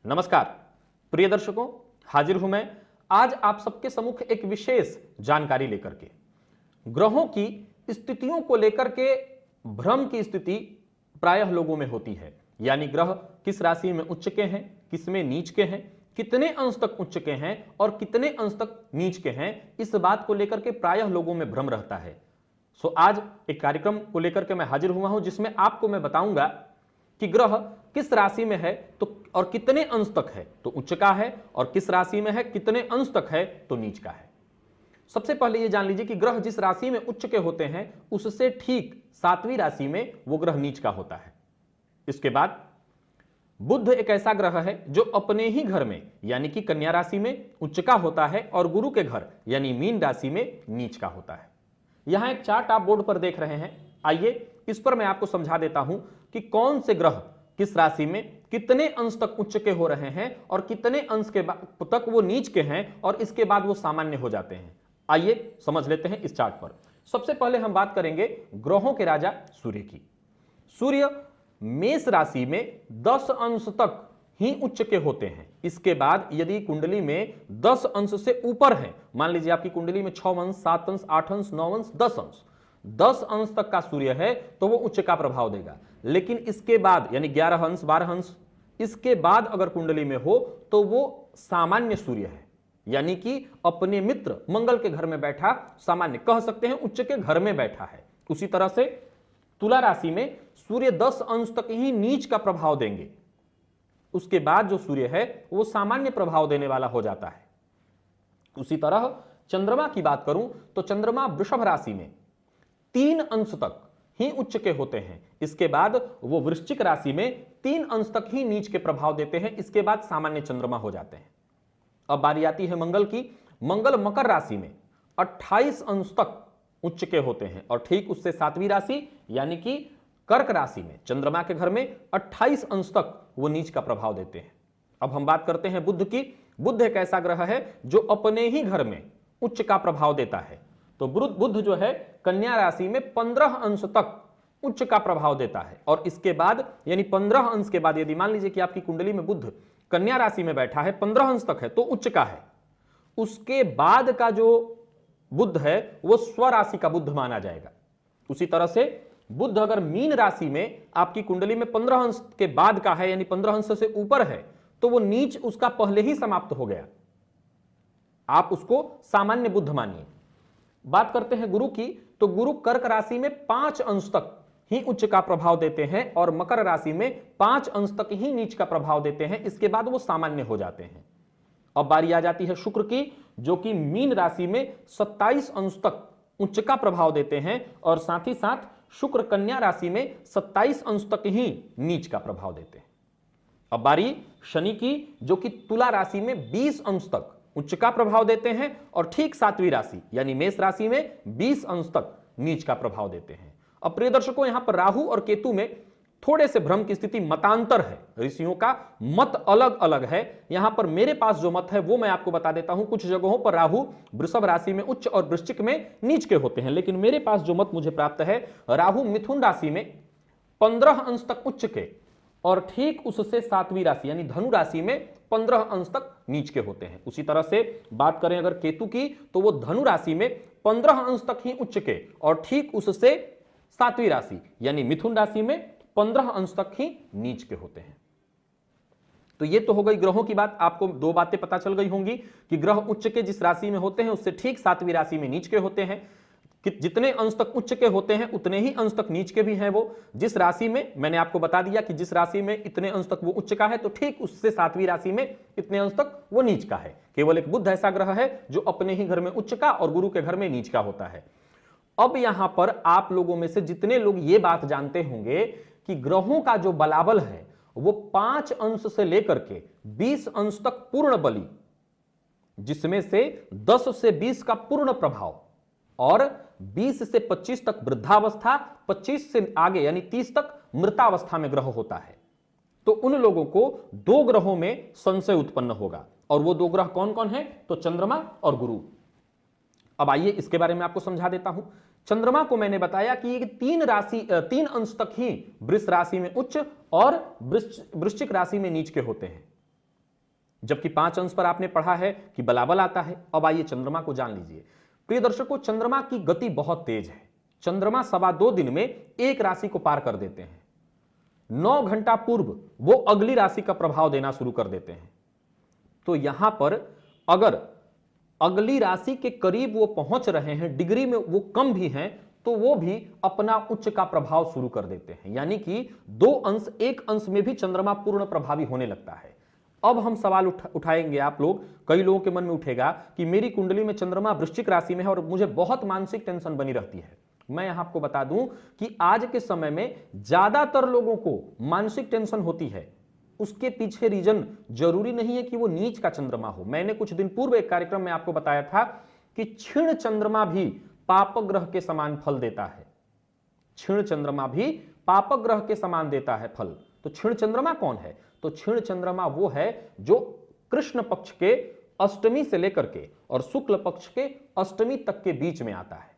नमस्कार प्रिय दर्शकों, हाजिर हूं मैं आज आप सबके सम्मुख एक विशेष जानकारी लेकर के। ग्रहों की स्थितियों को लेकर के भ्रम की स्थिति प्रायः लोगों में होती है, यानी ग्रह किस राशि में उच्च के हैं, किस में नीच के हैं, कितने अंश तक उच्च के हैं और कितने अंश तक नीच के हैं, इस बात को लेकर के प्रायः लोगों में भ्रम रहता है। सो आज एक कार्यक्रम को लेकर के मैं हाजिर हुआ हूं जिसमें आपको मैं बताऊंगा कि ग्रह किस राशि में है तो और कितने अंश तक है तो उच्च का है, और किस राशि में है कितने अंश तक है तो नीच का है। सबसे पहले यह जान लीजिए कि ग्रह जिस राशि में उच्च के होते हैं उससे ठीक 7वीं राशि में वो ग्रह नीच का होता है। इसके बाद बुध एक ऐसा ग्रह है जो अपने ही घर में यानी कि कन्या राशि में उच्च का होता है और गुरु के घर यानी मीन राशि में नीच का होता है। यहां एक चार्ट आप बोर्ड पर देख रहे हैं, आइए इस पर मैं आपको समझा देता हूं कि कौन से ग्रह किस राशि में कितने अंश तक उच्च के हो रहे हैं और कितने अंश के तक वो नीच के हैं और इसके बाद वो सामान्य हो जाते हैं। आइए समझ लेते हैं इस चार्ट पर। सबसे पहले हम बात करेंगे ग्रहों के राजा सूर्य की। सूर्य मेष राशि में 10 अंश तक ही उच्च के होते हैं। इसके बाद यदि कुंडली में 10 अंश से ऊपर है, मान लीजिए आपकी कुंडली में 6 अंश, 7 अंश, 8 अंश, 9 अंश, 10 अंश तक का सूर्य है तो वो उच्च का प्रभाव देगा। लेकिन इसके बाद यानी 11 अंश, 12 अंश, इसके बाद अगर कुंडली में हो तो वो सामान्य सूर्य है, यानी कि अपने मित्र मंगल के घर में बैठा, सामान्य कह सकते हैं उच्च के घर में बैठा है। उसी तरह से तुला राशि में सूर्य 10 अंश तक ही नीच का प्रभाव देंगे, उसके बाद जो सूर्य है वो सामान्य प्रभाव देने वाला हो जाता है। उसी तरह चंद्रमा की बात करूं तो चंद्रमा वृषभ राशि में 3 अंश तक ही उच्च के होते हैं। इसके बाद वो वृश्चिक राशि में 3 अंश तक ही नीच के प्रभाव देते हैं, इसके बाद सामान्य चंद्रमा हो जाते हैं। अब बारी आती है मंगल की। मंगल मकर राशि में 28 अंश तक उच्च के होते हैं और ठीक उससे 7वीं राशि यानी कि कर्क राशि में चंद्रमा के घर में 28 अंश तक वो नीच का प्रभाव देते हैं। अब हम बात करते हैं बुध की। बुध एक ऐसा ग्रह है जो अपने ही घर में उच्च का प्रभाव देता है। तो बुध जो है कन्या राशि में 15 अंश तक उच्च का प्रभाव देता है और इसके बाद यानी 15 अंश के बाद यदि मान लीजिए कि आपकी कुंडली में बुध कन्या राशि में बैठा है, 15 अंश तक है तो उच्च का है। उसके बाद का जो बुध है वो स्वराशि का बुध माना जाएगा। उसी तरह से बुध अगर मीन राशि में आपकी कुंडली में 15 अंश के बाद का है यानी 15 अंश से ऊपर है तो वो नीच उसका पहले ही समाप्त हो गया, आप उसको सामान्य बुध मानिए। बात करते हैं गुरु की। तो गुरु कर्क राशि में 5 अंश तक ही उच्च का प्रभाव देते हैं और मकर राशि में 5 अंश तक ही नीच का प्रभाव देते हैं, इसके बाद वो सामान्य हो जाते हैं। अब बारी आ जाती है शुक्र की, जो कि मीन राशि में 27 अंश तक उच्च का प्रभाव देते हैं और साथ ही साथ शुक्र कन्या राशि में 27 अंश तक ही नीच का प्रभाव देते हैं। अब बारी शनि की, जो कि तुला राशि में 20 अंश तक उच्च का प्रभाव देते हैं और ठीक 7वीं राशि यानी मेष राशि में 20 अंश तक नीच का प्रभाव देते हैं। अब प्रिय दर्शकों, यहां पर राहु और केतु में थोड़े से भ्रम की स्थिति, मतांतर है, ऋषियों का मत अलग अलग है। यहां पर मेरे पास जो मत है वो मैं आपको बता देता हूं। कुछ जगहों पर राहु वृषभ राशि में उच्च और वृश्चिक में नीच के होते हैं, लेकिन मेरे पास जो मत मुझे प्राप्त है, राहु मिथुन राशि में 15 अंश तक उच्च के और ठीक उससे 7वीं राशि यानी धनु राशि में 15 अंश तक नीच के होते हैं। उसी तरह से बात करें अगर केतु की तो वो धनु राशि में 15 अंश तक ही उच्च के और ठीक उससे 7वीं राशि यानी मिथुन राशि में 15 अंश तक ही नीच के होते हैं। तो ये तो हो गई ग्रहों की बात। आपको 2 बातें पता चल गई होंगी कि ग्रह उच्च के जिस राशि में होते हैं उससे ठीक 7वीं राशि में नीच के होते हैं। कि जितने अंश तक उच्च के होते हैं उतने ही अंश तक नीच के भी हैं। वो जिस राशि में, मैंने आपको बता दिया कि जिस राशि में इतने अंश तक वो उच्च का है तो ठीक उससे 7वीं राशि में इतने अंश तक वो नीच का है। केवल एक बुध ऐसा ग्रह है जो अपने ही घर में उच्च का और गुरु के घर में नीच का होता है। अब यहां पर आप लोगों में से जितने लोग ये बात जानते होंगे कि ग्रहों का जो बलाबल है वो 5 अंश से लेकर के 20 अंश तक पूर्ण बली, जिसमें से 10 से 20 का पूर्ण प्रभाव और 20 से 25 तक वृद्धावस्था, 25 से आगे यानी 30 तक मृतावस्था में ग्रह होता है, तो उन लोगों को 2 ग्रहों में संशय उत्पन्न होगा। और वो 2 ग्रह कौन कौन है? तो चंद्रमा और गुरु। अब आइए इसके बारे में आपको समझा देता हूं। चंद्रमा को मैंने बताया कि ये 3 अंश तक ही वृष राशि में उच्च और वृश्चिक राशि में नीच के होते हैं। जबकि 5 अंश पर आपने पढ़ा है कि बलाबल आता है। अब आइए चंद्रमा को जान लीजिए। प्रिय दर्शकों, चंद्रमा की गति बहुत तेज है। चंद्रमा 2.25 दिन में एक राशि को पार कर देते हैं। 9 घंटा पूर्व वो अगली राशि का प्रभाव देना शुरू कर देते हैं। तो यहां पर अगर अगली राशि के करीब वो पहुंच रहे हैं, डिग्री में वो कम भी हैं, तो वो भी अपना उच्च का प्रभाव शुरू कर देते हैं। यानी कि 2 अंश 1 अंश में भी चंद्रमा पूर्ण प्रभावी होने लगता है। अब हम सवाल उठाएंगे, आप लोग, कई लोगों के मन में उठेगा कि मेरी कुंडली में चंद्रमा वृश्चिक राशि में है और मुझे बहुत मानसिक टेंशन बनी रहती है। मैं यहां आपको बता दूं कि आज के समय में ज्यादातर लोगों को मानसिक टेंशन होती है। उसके पीछे रीजन जरूरी नहीं है कि वो नीच का चंद्रमा हो। मैंने कुछ दिन पूर्व एक कार्यक्रम में आपको बताया था कि क्षीण चंद्रमा भी पाप ग्रह के समान फल देता है। क्षीण चंद्रमा भी पाप ग्रह के समान देता है फल। तो क्षीण चंद्रमा कौन है? तो क्षीण चंद्रमा वो है जो कृष्ण पक्ष के अष्टमी से लेकर के और शुक्ल पक्ष के अष्टमी तक के बीच में आता है।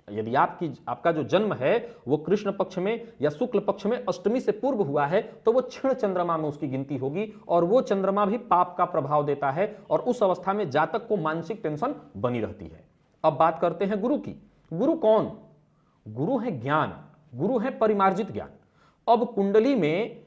यदि आपका जो जन्म है वो कृष्ण पक्ष में या शुक्ल पक्ष में अष्टमी से पूर्व हुआ है तो वो क्षीण चंद्रमा में उसकी गिनती होगी, और वो चंद्रमा भी पाप का प्रभाव देता है और उस अवस्था में जातक को मानसिक टेंशन बनी रहती है। अब बात करते हैं गुरु की। गुरु कौन? गुरु है ज्ञान, गुरु है परिमार्जित ज्ञान। अब कुंडली में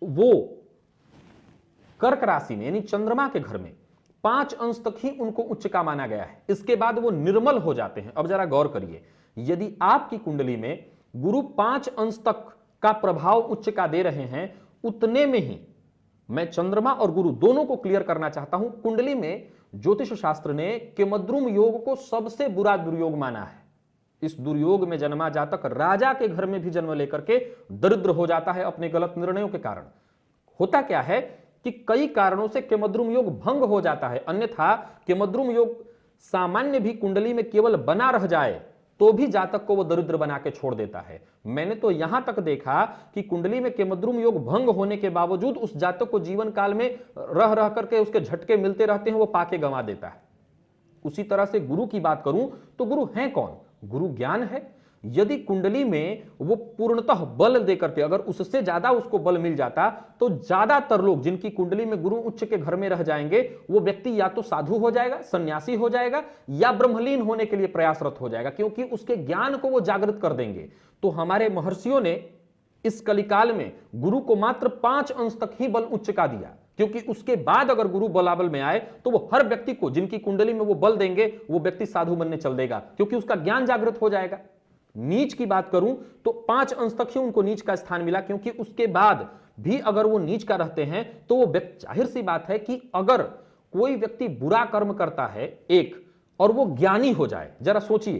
वो कर्क राशि में यानी चंद्रमा के घर में 5 अंश तक ही उनको उच्च का माना गया है। इसके बाद वो निर्मल हो जाते हैं। अब जरा गौर करिए, यदि आपकी कुंडली में गुरु 5 अंश तक का प्रभाव उच्च का दे रहे हैं, उतने में ही मैं चंद्रमा और गुरु दोनों को क्लियर करना चाहता हूं। कुंडली में ज्योतिष शास्त्र ने केमद्रुम योग को सबसे बुरा दुर्योग माना है। इस दुर्योग में जन्मा जातक राजा के घर में भी जन्म लेकर के दरिद्र हो जाता है अपने गलत निर्णयों के कारण। होता क्या है कि कई कारणों से केमद्रुम योग भंग हो जाता है। अन्यथा केमद्रुम योग सामान्य भी कुंडली में केवल बना रह जाए तो भी जातक को वो दरिद्र बना के छोड़ देता है। मैंने तो यहां तक देखा कि कुंडली में केमद्रुम योग भंग होने के बावजूद उस जातक को जीवन काल में रह रह करके उसके झटके मिलते रहते हैं, वो पाके गंवा देता है। उसी तरह से गुरु की बात करूं तो गुरु है कौन? गुरु ज्ञान है। यदि कुंडली में वो पूर्णतः बल देकर के अगर उससे ज्यादा उसको बल मिल जाता तो ज्यादातर लोग जिनकी कुंडली में गुरु उच्च के घर में रह जाएंगे, वो व्यक्ति या तो साधु हो जाएगा, सन्यासी हो जाएगा, या ब्रह्मलीन होने के लिए प्रयासरत हो जाएगा, क्योंकि उसके ज्ञान को वो जागृत कर देंगे। तो हमारे महर्षियों ने इस कलिकाल में गुरु को मात्र 5 अंश तक ही बल उच्च का दिया, क्योंकि उसके बाद अगर गुरु बलाबल में आए तो वो हर व्यक्ति को जिनकी कुंडली में वो बल देंगे वो व्यक्ति साधु बनने चल देगा, क्योंकि उसका ज्ञान जागृत हो जाएगा। नीच की बात करूं तो 5 अंश तक ही उनको नीच का स्थान मिला, क्योंकि उसके बाद भी अगर वो नीच का रहते हैं तो वो जाहिर सी बात है कि अगर कोई व्यक्ति बुरा कर्म करता है एक और वो ज्ञानी हो जाए, जरा सोचिए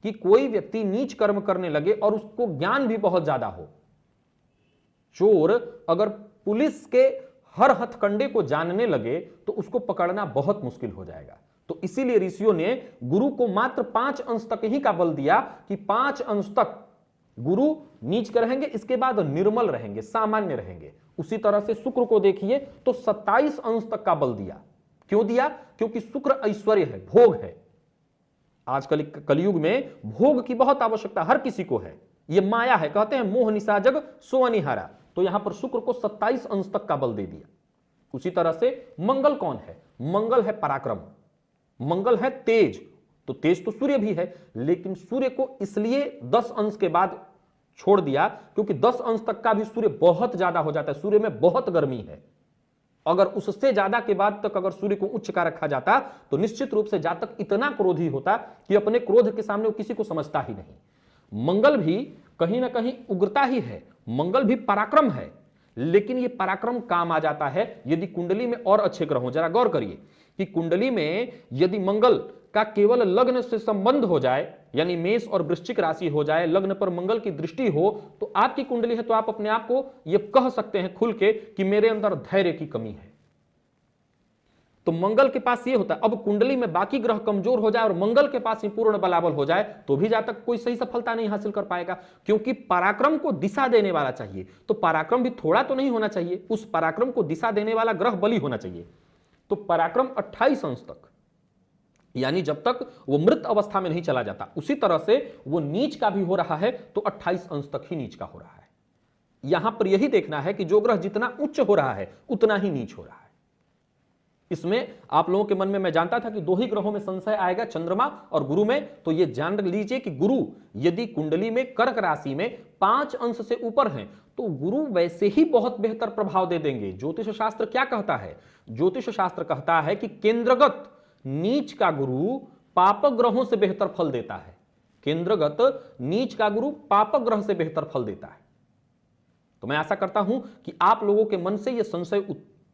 कि कोई व्यक्ति नीच कर्म करने लगे और उसको ज्ञान भी बहुत ज्यादा हो। चोर अगर पुलिस के हर हथकंडे को जानने लगे तो उसको पकड़ना बहुत मुश्किल हो जाएगा। तो इसीलिए ऋषियों ने गुरु को मात्र 5 अंश तक ही का बल दिया कि 5 अंश तक गुरु नीच के रहेंगे, इसके बाद निर्मल रहेंगे, सामान्य रहेंगे। उसी तरह से शुक्र को देखिए तो 27 अंश तक का बल दिया। क्यों दिया? क्योंकि शुक्र ऐश्वर्य है, भोग है। आजकल कलयुग में भोग की बहुत आवश्यकता हर किसी को है, ये माया है, कहते हैं मोह निशा जग सो अनिहारा। तो यहां पर शुक्र को 27 अंश तक का बल दे दिया। उसी तरह से मंगल कौन है? मंगल है पराक्रम, मंगल है तेज। तो तेज तो सूर्य भी है, लेकिन सूर्य को इसलिए 10 अंश के बाद छोड़ दिया क्योंकि 10 अंश तक का भी सूर्य बहुत ज्यादा हो जाता है, सूर्य में बहुत गर्मी है। अगर उससे ज्यादा के बाद तक अगर सूर्य को उच्च का रखा जाता तो निश्चित रूप से जातक इतना क्रोधी होता कि अपने क्रोध के सामने वो किसी को समझता ही नहीं। मंगल भी कहीं ना कहीं उग्रता ही है, मंगल भी पराक्रम है, लेकिन ये पराक्रम काम आ जाता है यदि कुंडली में और अच्छे ग्रह हो। जरा गौर करिए कि कुंडली में यदि मंगल का केवल लग्न से संबंध हो जाए, यानी मेष और वृश्चिक राशि हो जाए, लग्न पर मंगल की दृष्टि हो, तो आपकी कुंडली है तो आप अपने आप को यह कह सकते हैं खुल के कि मेरे अंदर धैर्य की कमी है। तो मंगल के पास ये होता है। अब कुंडली में बाकी ग्रह कमजोर हो जाए और मंगल के पास ही पूर्ण बलाबल हो जाए तो भी जातक कोई सही सफलता नहीं हासिल कर पाएगा, क्योंकि पराक्रम को दिशा देने वाला चाहिए। तो पराक्रम भी थोड़ा तो नहीं होना चाहिए, उस पराक्रम को दिशा देने वाला ग्रह बली होना चाहिए। तो पराक्रम 28 अंश तक, यानी जब तक वो मृत अवस्था में नहीं चला जाता। उसी तरह से वो नीच का भी हो रहा है तो 28 अंश तक ही नीच का हो रहा है। यहां पर यही देखना है कि जो ग्रह जितना उच्च हो रहा है उतना ही नीच हो रहा है। इसमें आप लोगों के मन में मैं जानता था कि दो ही ग्रहों में संशय आएगा, चंद्रमा और गुरु में। तो ये जान लीजिए कि गुरु यदि कुंडली में कर्क राशि में 5 अंश से ऊपर हैं तो गुरु वैसे ही बहुत बेहतर प्रभाव दे देंगे। ज्योतिष शास्त्र क्या कहता है? ज्योतिष शास्त्र कहता है कि केंद्रगत नीच का गुरु पापक ग्रहों से बेहतर फल देता है। केंद्रगत नीच का गुरु पापक ग्रह से बेहतर फल देता है। तो मैं आशा करता हूं कि आप लोगों के मन से यह संशय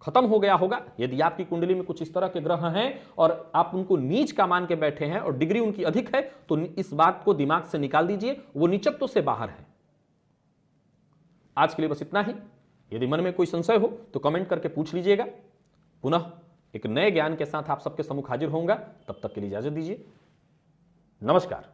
खत्म हो गया होगा। यदि आपकी कुंडली में कुछ इस तरह के ग्रह हैं और आप उनको नीच का मान के बैठे हैं और डिग्री उनकी अधिक है, तो इस बात को दिमाग से निकाल दीजिए, वो नीचत्व से बाहर है। आज के लिए बस इतना ही। यदि मन में कोई संशय हो तो कमेंट करके पूछ लीजिएगा। पुनः एक नए ज्ञान के साथ आप सबके सम्मुख हाजिर होऊंगा। तब तक के लिए इजाजत दीजिए। नमस्कार।